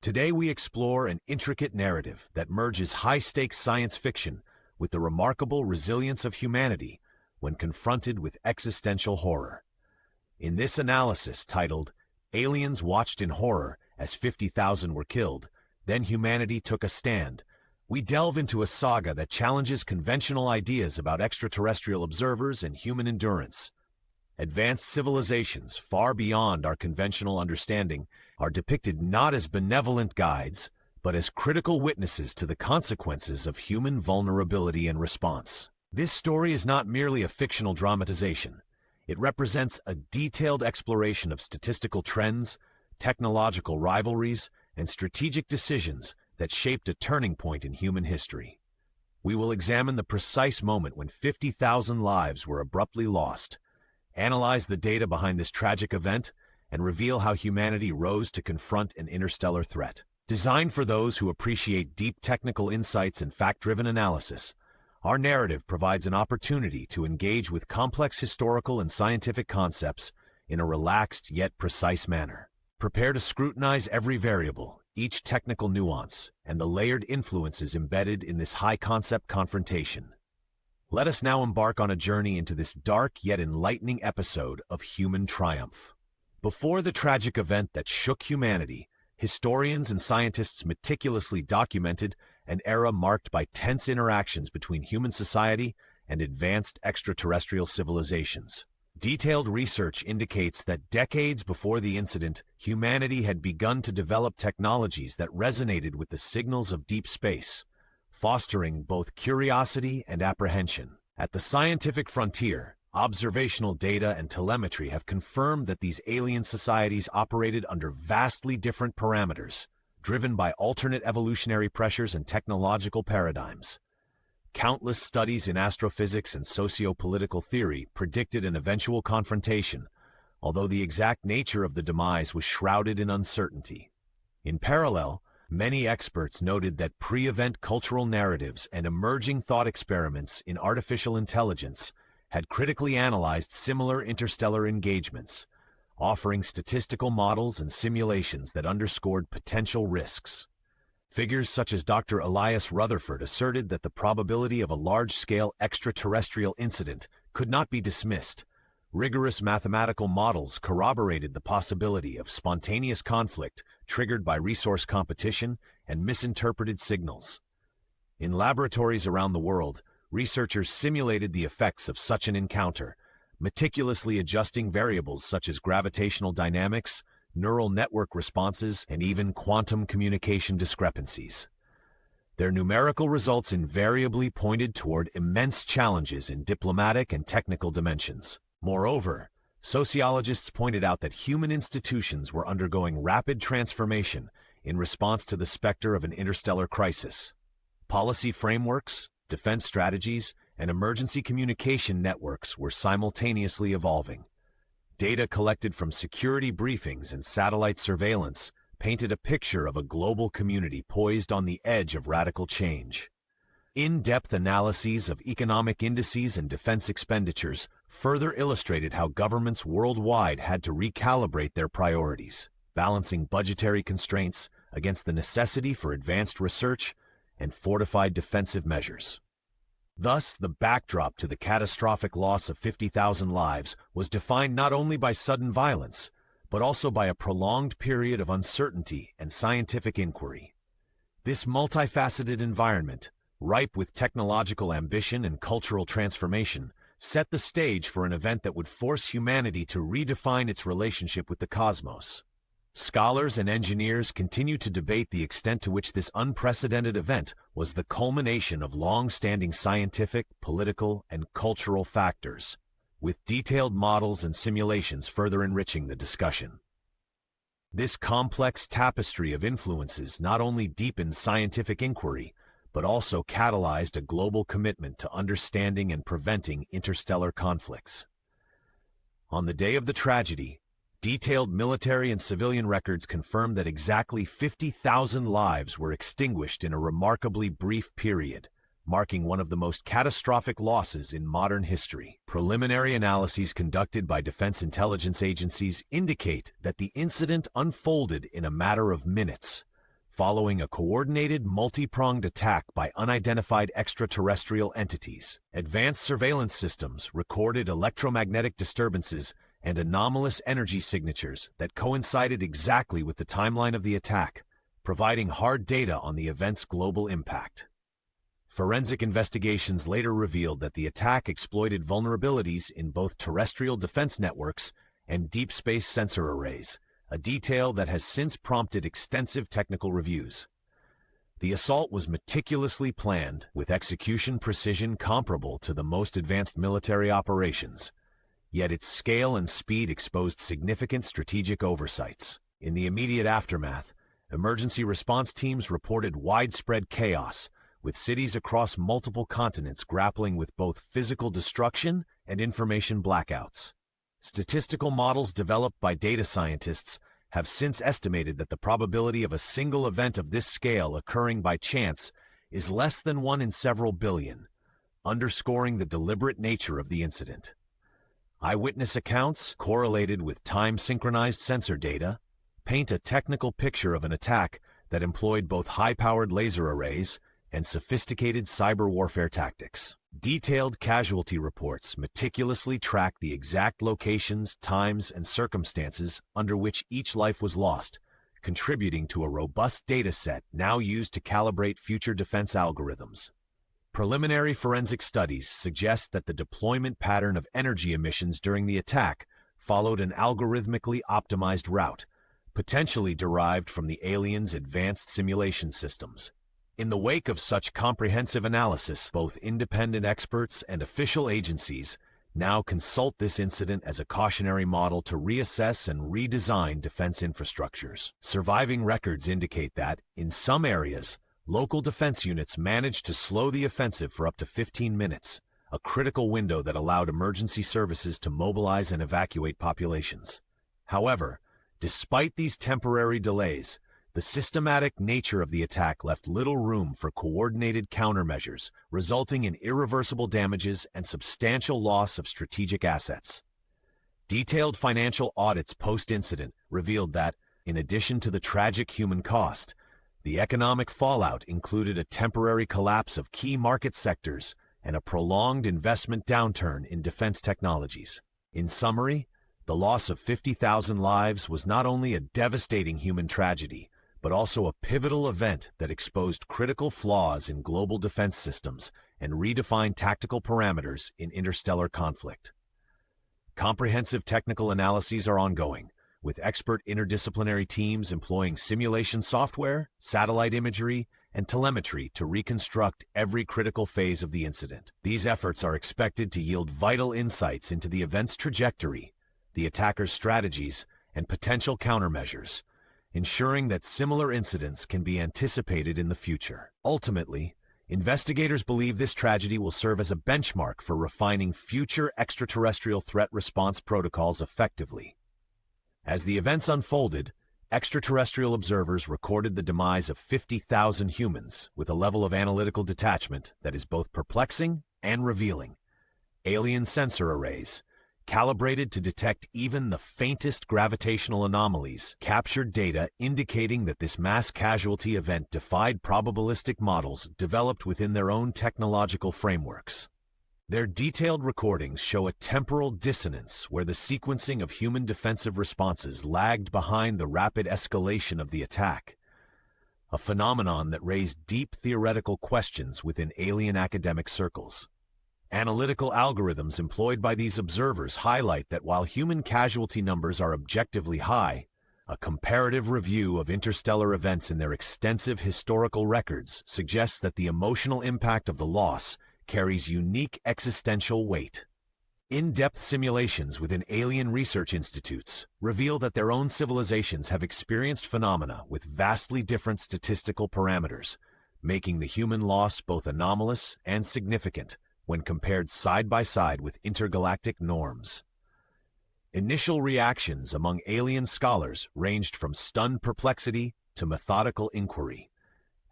Today we explore an intricate narrative that merges high-stakes science fiction with the remarkable resilience of humanity when confronted with existential horror. In this analysis titled, "Aliens Watched in Horror as 50,000 Were Killed, Then Humanity Took a Stand," we delve into a saga that challenges conventional ideas about extraterrestrial observers and human endurance. Advanced civilizations far beyond our conventional understanding are depicted not as benevolent guides, but as critical witnesses to the consequences of human vulnerability and response. This story is not merely a fictional dramatization. It represents a detailed exploration of statistical trends, technological rivalries, and strategic decisions that shaped a turning point in human history. We will examine the precise moment when 50,000 lives were abruptly lost, analyze the data behind this tragic event, and reveal how humanity rose to confront an interstellar threat. Designed for those who appreciate deep technical insights and fact-driven analysis, our narrative provides an opportunity to engage with complex historical and scientific concepts in a relaxed yet precise manner. Prepare to scrutinize every variable, each technical nuance, and the layered influences embedded in this high-concept confrontation. Let us now embark on a journey into this dark yet enlightening episode of human triumph. Before the tragic event that shook humanity, historians and scientists meticulously documented an era marked by tense interactions between human society and advanced extraterrestrial civilizations. Detailed research indicates that decades before the incident, humanity had begun to develop technologies that resonated with the signals of deep space, fostering both curiosity and apprehension. At the scientific frontier, observational data and telemetry have confirmed that these alien societies operated under vastly different parameters, driven by alternate evolutionary pressures and technological paradigms. Countless studies in astrophysics and socio-political theory predicted an eventual confrontation, although the exact nature of the demise was shrouded in uncertainty. In parallel, many experts noted that pre-event cultural narratives and emerging thought experiments in artificial intelligence had critically analyzed similar interstellar engagements, offering statistical models and simulations that underscored potential risks. Figures such as Dr. Elias Rutherford asserted that the probability of a large-scale extraterrestrial incident could not be dismissed. Rigorous mathematical models corroborated the possibility of spontaneous conflict triggered by resource competition and misinterpreted signals. In laboratories around the world, researchers simulated the effects of such an encounter, meticulously adjusting variables such as gravitational dynamics, neural network responses, and even quantum communication discrepancies. Their numerical results invariably pointed toward immense challenges in diplomatic and technical dimensions. Moreover, sociologists pointed out that human institutions were undergoing rapid transformation in response to the specter of an interstellar crisis. Policy frameworks, defense strategies, and emergency communication networks were simultaneously evolving. Data collected from security briefings and satellite surveillance painted a picture of a global community poised on the edge of radical change. In-depth analyses of economic indices and defense expenditures further illustrated how governments worldwide had to recalibrate their priorities, balancing budgetary constraints against the necessity for advanced research and fortified defensive measures. Thus, the backdrop to the catastrophic loss of 50,000 lives was defined not only by sudden violence, but also by a prolonged period of uncertainty and scientific inquiry. This multifaceted environment, ripe with technological ambition and cultural transformation, set the stage for an event that would force humanity to redefine its relationship with the cosmos. Scholars and engineers continue to debate the extent to which this unprecedented event was the culmination of long-standing scientific, political, and cultural factors, with detailed models and simulations further enriching the discussion. This complex tapestry of influences not only deepened scientific inquiry, but also catalyzed a global commitment to understanding and preventing interstellar conflicts. On the day of the tragedy, detailed military and civilian records confirm that exactly 50,000 lives were extinguished in a remarkably brief period, marking one of the most catastrophic losses in modern history. Preliminary analyses conducted by defense intelligence agencies indicate that the incident unfolded in a matter of minutes, following a coordinated, multi-pronged attack by unidentified extraterrestrial entities. Advanced surveillance systems recorded electromagnetic disturbances and anomalous energy signatures that coincided exactly with the timeline of the attack, providing hard data on the event's global impact. Forensic investigations later revealed that the attack exploited vulnerabilities in both terrestrial defense networks and deep space sensor arrays, a detail that has since prompted extensive technical reviews. The assault was meticulously planned, with execution precision comparable to the most advanced military operations. Yet its scale and speed exposed significant strategic oversights. In the immediate aftermath, emergency response teams reported widespread chaos, with cities across multiple continents grappling with both physical destruction and information blackouts. Statistical models developed by data scientists have since estimated that the probability of a single event of this scale occurring by chance is less than 1 in several billion, underscoring the deliberate nature of the incident. Eyewitness accounts, correlated with time-synchronized sensor data, paint a technical picture of an attack that employed both high-powered laser arrays and sophisticated cyber warfare tactics. Detailed casualty reports meticulously track the exact locations, times, and circumstances under which each life was lost, contributing to a robust data set now used to calibrate future defense algorithms. Preliminary forensic studies suggest that the deployment pattern of energy emissions during the attack followed an algorithmically optimized route, potentially derived from the aliens' advanced simulation systems. In the wake of such comprehensive analysis, both independent experts and official agencies now consult this incident as a cautionary model to reassess and redesign defense infrastructures. Surviving records indicate that, in some areas, local defense units managed to slow the offensive for up to 15 minutes, a critical window that allowed emergency services to mobilize and evacuate populations. However, despite these temporary delays, the systematic nature of the attack left little room for coordinated countermeasures, resulting in irreversible damages and substantial loss of strategic assets. Detailed financial audits post-incident revealed that, in addition to the tragic human cost, the economic fallout included a temporary collapse of key market sectors and a prolonged investment downturn in defense technologies. In summary, the loss of 50,000 lives was not only a devastating human tragedy, but also a pivotal event that exposed critical flaws in global defense systems and redefined tactical parameters in interstellar conflict. Comprehensive technical analyses are ongoing, with expert interdisciplinary teams employing simulation software, satellite imagery, and telemetry to reconstruct every critical phase of the incident. These efforts are expected to yield vital insights into the event's trajectory, the attacker's strategies, and potential countermeasures, ensuring that similar incidents can be anticipated in the future. Ultimately, investigators believe this tragedy will serve as a benchmark for refining future extraterrestrial threat response protocols effectively. As the events unfolded, extraterrestrial observers recorded the demise of 50,000 humans with a level of analytical detachment that is both perplexing and revealing. Alien sensor arrays, calibrated to detect even the faintest gravitational anomalies, captured data indicating that this mass casualty event defied probabilistic models developed within their own technological frameworks. Their detailed recordings show a temporal dissonance where the sequencing of human defensive responses lagged behind the rapid escalation of the attack, a phenomenon that raised deep theoretical questions within alien academic circles. Analytical algorithms employed by these observers highlight that while human casualty numbers are objectively high, a comparative review of interstellar events in their extensive historical records suggests that the emotional impact of the loss carries unique existential weight. In-depth simulations within alien research institutes reveal that their own civilizations have experienced phenomena with vastly different statistical parameters, making the human loss both anomalous and significant when compared side by side with intergalactic norms. Initial reactions among alien scholars ranged from stunned perplexity to methodical inquiry,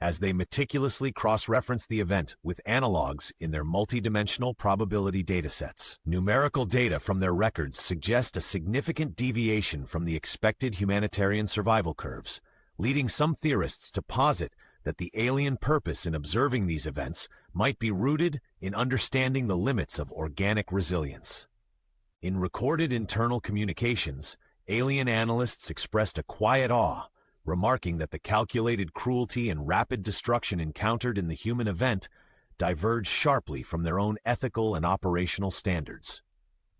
as they meticulously cross-reference the event with analogs in their multidimensional probability datasets. Numerical data from their records suggest a significant deviation from the expected humanitarian survival curves, leading some theorists to posit that the alien purpose in observing these events might be rooted in understanding the limits of organic resilience. In recorded internal communications, alien analysts expressed a quiet awe, remarking that the calculated cruelty and rapid destruction encountered in the human event diverged sharply from their own ethical and operational standards.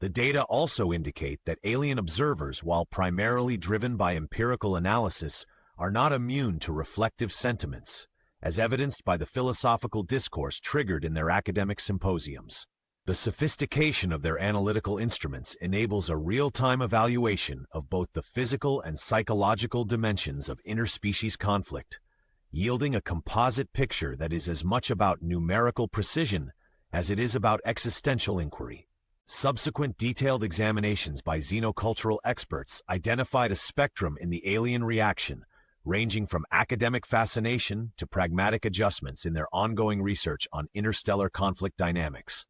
The data also indicate that alien observers, while primarily driven by empirical analysis, are not immune to reflective sentiments, as evidenced by the philosophical discourse triggered in their academic symposiums. The sophistication of their analytical instruments enables a real-time evaluation of both the physical and psychological dimensions of interspecies conflict, yielding a composite picture that is as much about numerical precision as it is about existential inquiry. Subsequent detailed examinations by xenocultural experts identified a spectrum in the alien reaction, ranging from academic fascination to pragmatic adjustments in their ongoing research on interstellar conflict dynamics.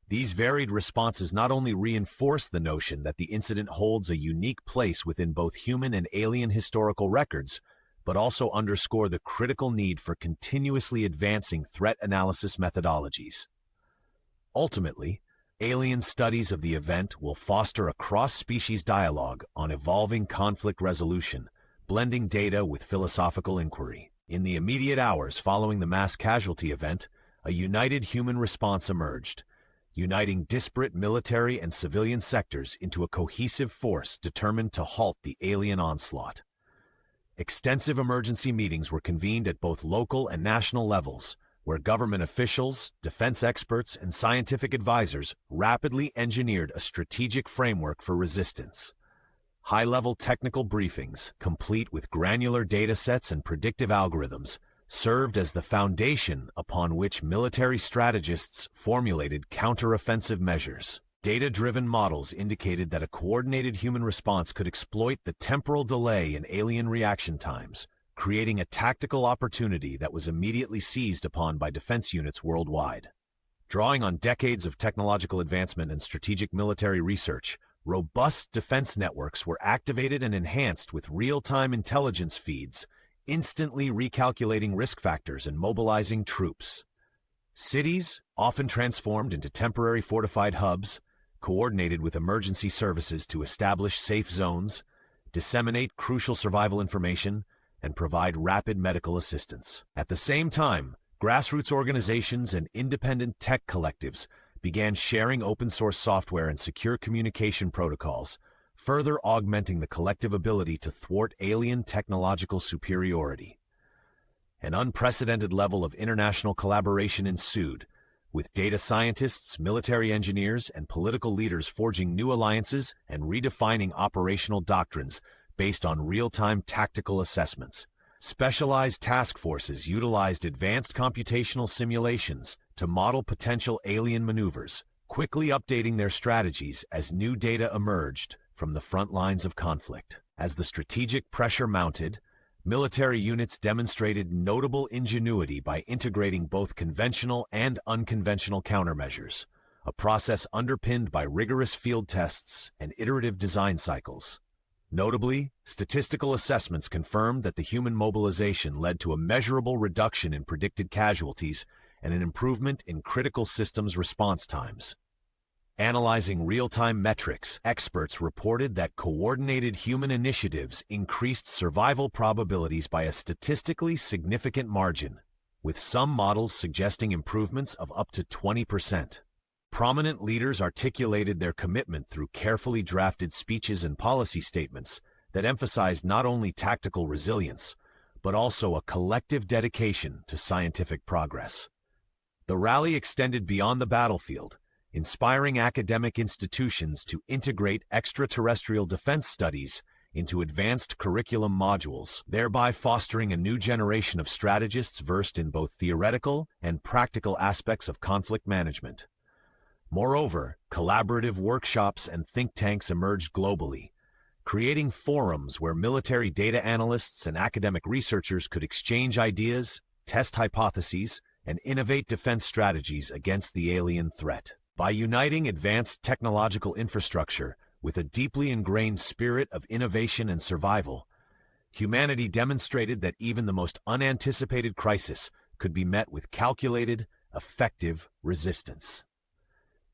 These varied responses not only reinforce the notion that the incident holds a unique place within both human and alien historical records, but also underscore the critical need for continuously advancing threat analysis methodologies. Ultimately, alien studies of the event will foster a cross-species dialogue on evolving conflict resolution, blending data with philosophical inquiry. In the immediate hours following the mass casualty event, a united human response emerged, uniting disparate military and civilian sectors into a cohesive force determined to halt the alien onslaught. Extensive emergency meetings were convened at both local and national levels, where government officials, defense experts, and scientific advisors rapidly engineered a strategic framework for resistance. High-level technical briefings, complete with granular data sets and predictive algorithms, served as the foundation upon which military strategists formulated counteroffensive measures. Data-driven models indicated that a coordinated human response could exploit the temporal delay in alien reaction times, creating a tactical opportunity that was immediately seized upon by defense units worldwide. Drawing on decades of technological advancement and strategic military research, robust defense networks were activated and enhanced with real-time intelligence feeds, instantly recalculating risk factors and mobilizing troops. Cities, often transformed into temporary fortified hubs, coordinated with emergency services to establish safe zones, disseminate crucial survival information, and provide rapid medical assistance. At the same time, grassroots organizations and independent tech collectives began sharing open-source software and secure communication protocols, further augmenting the collective ability to thwart alien technological superiority. An unprecedented level of international collaboration ensued, with data scientists, military engineers, and political leaders forging new alliances and redefining operational doctrines based on real-time tactical assessments. Specialized task forces utilized advanced computational simulations to model potential alien maneuvers, quickly updating their strategies as new data emerged from the front lines of conflict. As the strategic pressure mounted, military units demonstrated notable ingenuity by integrating both conventional and unconventional countermeasures, a process underpinned by rigorous field tests and iterative design cycles. Notably, statistical assessments confirmed that the human mobilization led to a measurable reduction in predicted casualties and an improvement in critical systems response times. Analyzing real-time metrics, experts reported that coordinated human initiatives increased survival probabilities by a statistically significant margin, with some models suggesting improvements of up to 20%. Prominent leaders articulated their commitment through carefully drafted speeches and policy statements that emphasized not only tactical resilience, but also a collective dedication to scientific progress. The rally extended beyond the battlefield, inspiring academic institutions to integrate extraterrestrial defense studies into advanced curriculum modules, thereby fostering a new generation of strategists versed in both theoretical and practical aspects of conflict management. Moreover, collaborative workshops and think tanks emerged globally, creating forums where military data analysts and academic researchers could exchange ideas, test hypotheses, and innovate defense strategies against the alien threat. By uniting advanced technological infrastructure with a deeply ingrained spirit of innovation and survival, humanity demonstrated that even the most unanticipated crisis could be met with calculated, effective resistance.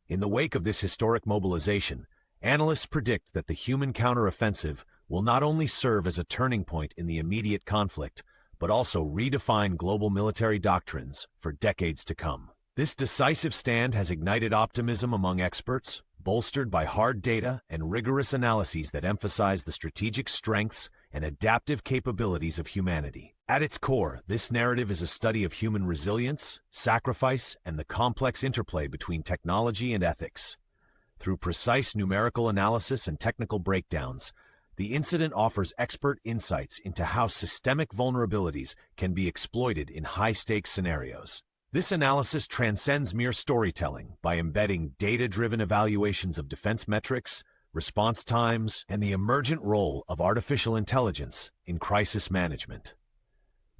In the wake of this historic mobilization, analysts predict that the human counteroffensive will not only serve as a turning point in the immediate conflict, but also redefine global military doctrines for decades to come. This decisive stand has ignited optimism among experts, bolstered by hard data and rigorous analyses that emphasize the strategic strengths and adaptive capabilities of humanity. At its core, this narrative is a study of human resilience, sacrifice, and the complex interplay between technology and ethics. Through precise numerical analysis and technical breakdowns, the incident offers expert insights into how systemic vulnerabilities can be exploited in high-stakes scenarios. This analysis transcends mere storytelling by embedding data-driven evaluations of defense metrics, response times, and the emergent role of artificial intelligence in crisis management.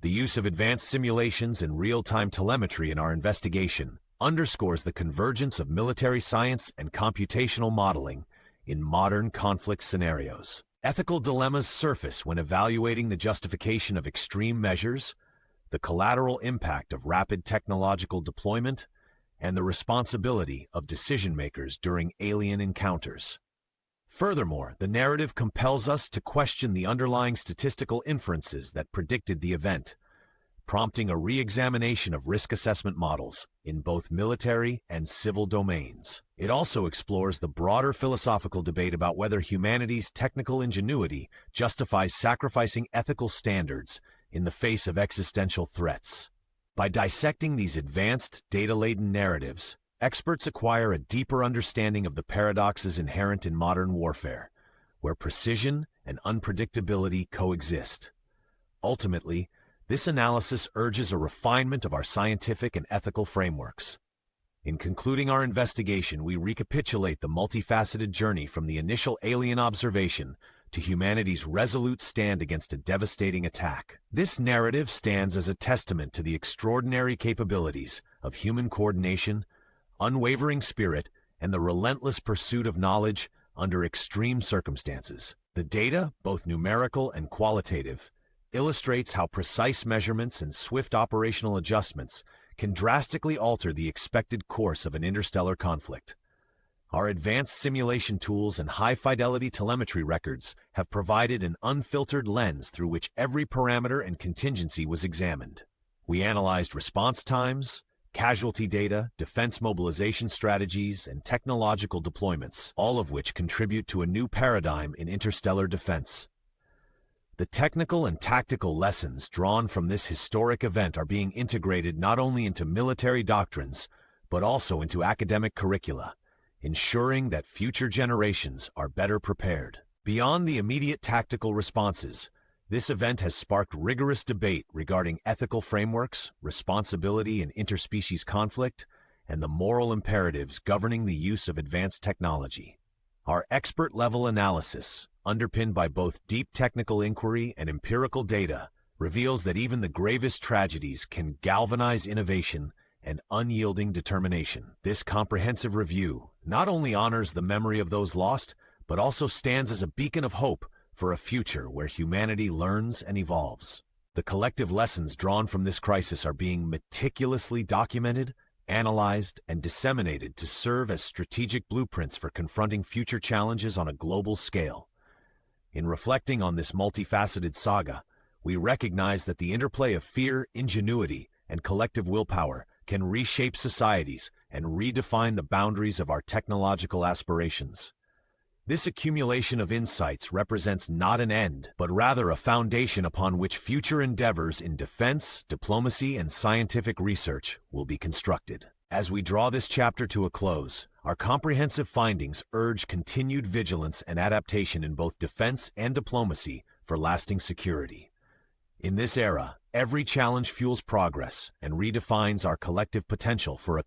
The use of advanced simulations and real-time telemetry in our investigation underscores the convergence of military science and computational modeling in modern conflict scenarios. Ethical dilemmas surface when evaluating the justification of extreme measures, the collateral impact of rapid technological deployment, and the responsibility of decision-makers during alien encounters. Furthermore, the narrative compels us to question the underlying statistical inferences that predicted the event, prompting a re-examination of risk assessment models in both military and civil domains. It also explores the broader philosophical debate about whether humanity's technical ingenuity justifies sacrificing ethical standards in the face of existential threats. By dissecting these advanced, data-laden narratives, experts acquire a deeper understanding of the paradoxes inherent in modern warfare, where precision and unpredictability coexist. Ultimately, this analysis urges a refinement of our scientific and ethical frameworks. In concluding our investigation, we recapitulate the multifaceted journey from the initial alien observation to humanity's resolute stand against a devastating attack. This narrative stands as a testament to the extraordinary capabilities of human coordination, unwavering spirit, and the relentless pursuit of knowledge under extreme circumstances. The data, both numerical and qualitative, illustrates how precise measurements and swift operational adjustments can drastically alter the expected course of an interstellar conflict. Our advanced simulation tools and high-fidelity telemetry records have provided an unfiltered lens through which every parameter and contingency was examined. We analyzed response times, casualty data, defense mobilization strategies, and technological deployments, all of which contribute to a new paradigm in interstellar defense. The technical and tactical lessons drawn from this historic event are being integrated not only into military doctrines, but also into academic curricula, ensuring that future generations are better prepared. Beyond the immediate tactical responses, this event has sparked rigorous debate regarding ethical frameworks, responsibility in interspecies conflict, and the moral imperatives governing the use of advanced technology. Our expert-level analysis, underpinned by both deep technical inquiry and empirical data, reveals that even the gravest tragedies can galvanize innovation and unyielding determination. This comprehensive review not only honors the memory of those lost, but also stands as a beacon of hope for a future where humanity learns and evolves. The collective lessons drawn from this crisis are being meticulously documented, analyzed, and disseminated to serve as strategic blueprints for confronting future challenges on a global scale. In reflecting on this multifaceted saga, we recognize that the interplay of fear, ingenuity, and collective willpower can reshape societies and redefine the boundaries of our technological aspirations. This accumulation of insights represents not an end, but rather a foundation upon which future endeavors in defense, diplomacy, and scientific research will be constructed. As we draw this chapter to a close, our comprehensive findings urge continued vigilance and adaptation in both defense and diplomacy for lasting security. In this era, every challenge fuels progress and redefines our collective potential for a